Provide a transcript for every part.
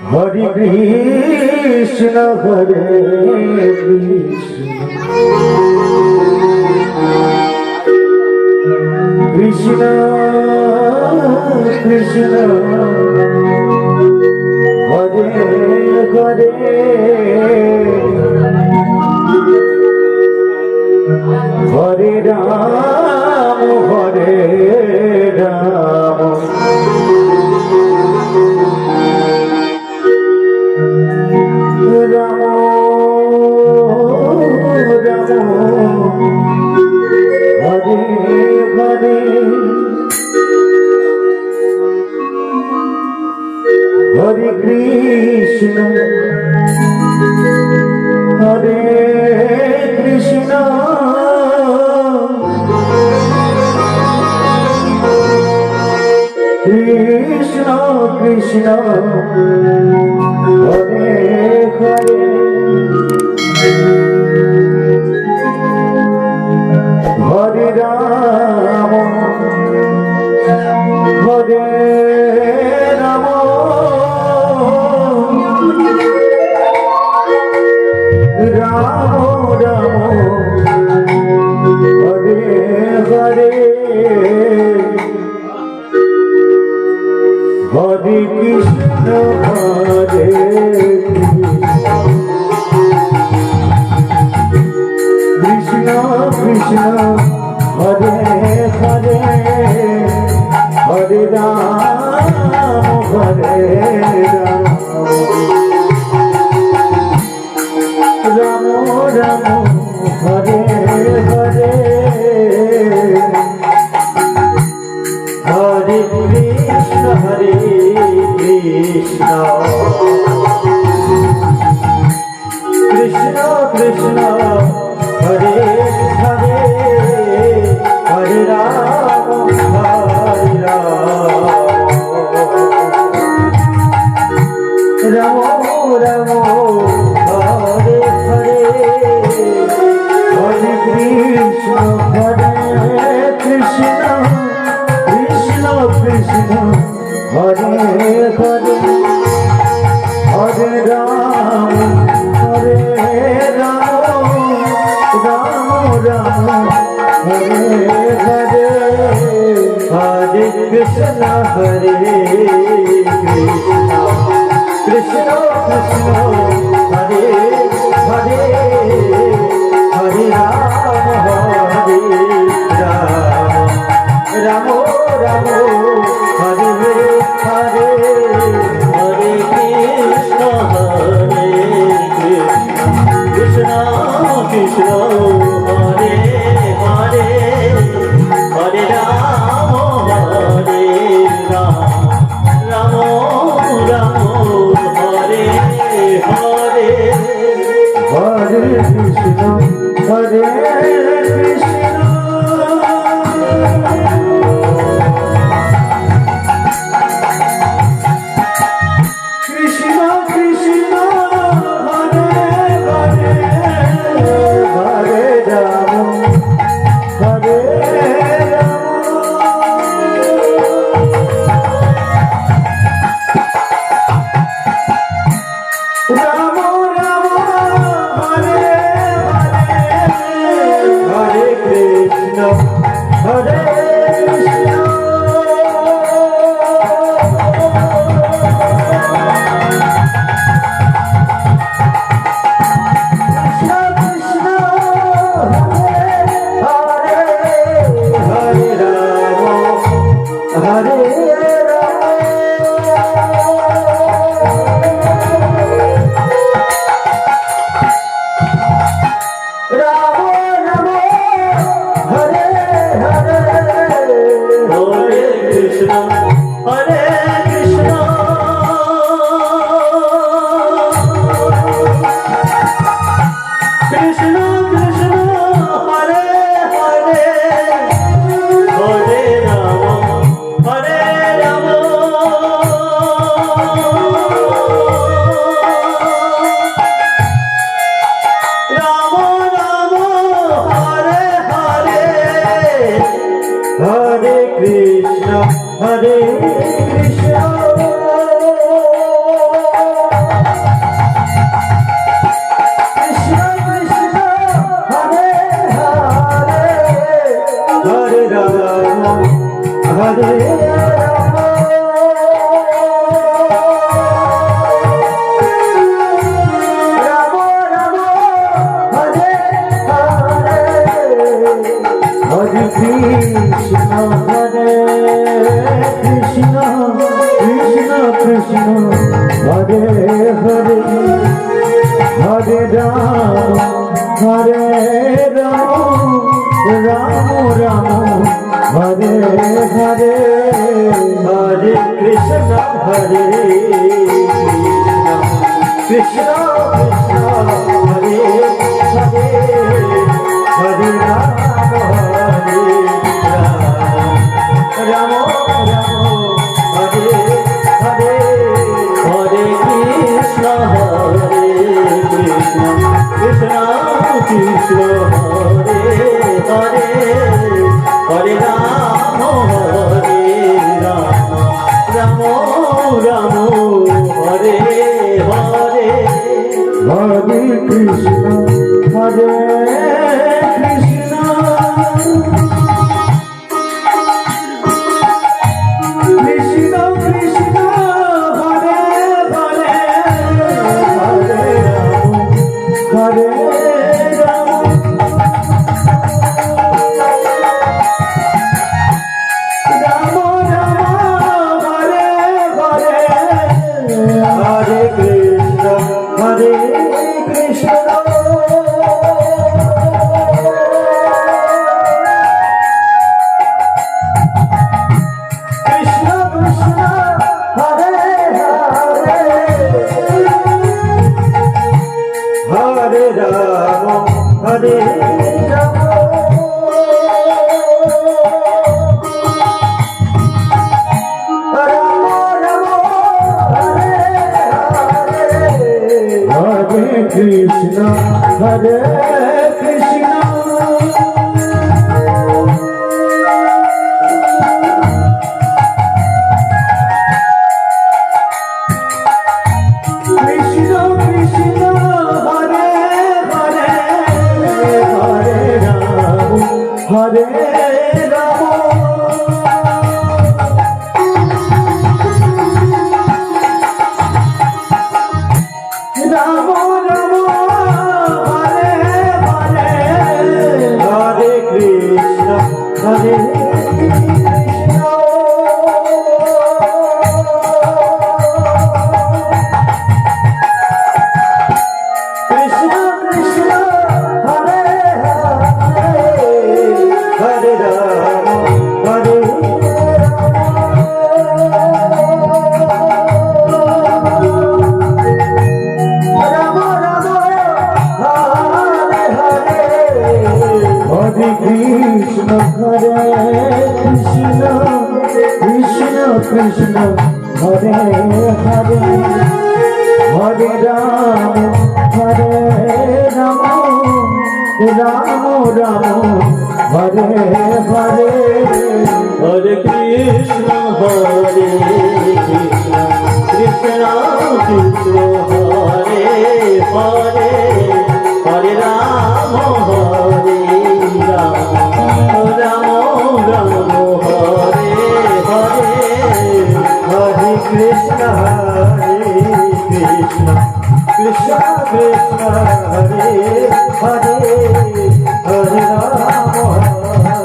Hare Krishna Krishna Krishna Hare Hare Hare Ram Hare Ram Ram Ram Hare Hare Hare Krishna Hare Krishna Krishna Krishna Hare Hare Hare Ram Hare Ram Ram Ram Hare Hare Hare Krishna Hare Krishna Krishna Hare Hare Hare Ram Hare Ram Ram Ram Hare Hare Hare Krishna Hare Krishna Krishna Krishna Hare Hare Hare Ram Hare Ram Ram Hare Hare Hare Krishna Hare Krishna Krishna Krishna Hare Hare Hare Ram Hare Ram Ram Ram Hare Hare Hare Krishna Hare Krishna Krishna Krishna Hare Hare Hare Ram Hare Ram Ram Ram Hare Hare Hare Krishna Hare Krishna Krishna Hare Hare Hare Ram Hare Ram Krishna, Hare Hare, Hare Rama, Hare Rama, Rama Rama, Hare Hare, Hare Krishna, Hare Krishna, Krishna Hare Hare, Hare Rama, Hare Rama, Rama Rama, Hare Hare, Hare Krishna, Hare Krishna, Krishna Krishna Hare Hare, Hare Rama, Hare Rama, Rama Rama, Hare Hare, Hare Krishna, Hare Krishna, Krishna Krishna, Hare Hare, Hare Rama, Hare Rama, Rama Rama, Hare Hare, Hare Krishna, Hare Krishna, Krishna Krishna, Hare Hare, Hare Rama, Hare Rama, Hare Krishna, Hare Krishna, Krishna Krishna, Hare Hare, Hare Rama, Hare Rama, Rama Rama, Hare Hare, Hare Krishna, Hare Krishna, Krishna Krishna, Hare Hare, Hare Rama, Hare Rama, Rama Rama, Hare Hare, Hare Krishna, Hare Krishna, Krishna Krishna, Hare Hare, Hare Rama,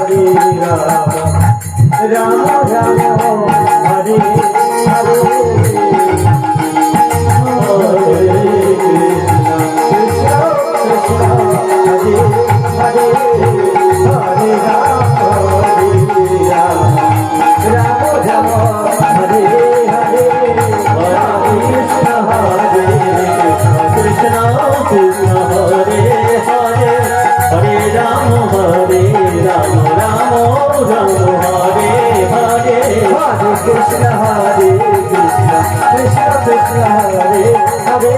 Hare Rama, Rama Rama, Hare Hare, Hare Krishna, Hare Krishna, Krishna Krishna, Hare Hare, Hare Rama, Hare Rama, Rama Rama, Hare Hare, Hare Krishna, Hare Krishna, Krishna Krishna, Hare Hare, Hare Rama, Hare Rama, Rama Rama, Hare Hare, Krishna Hare Krishna, Krishna Krishna Hare Hare,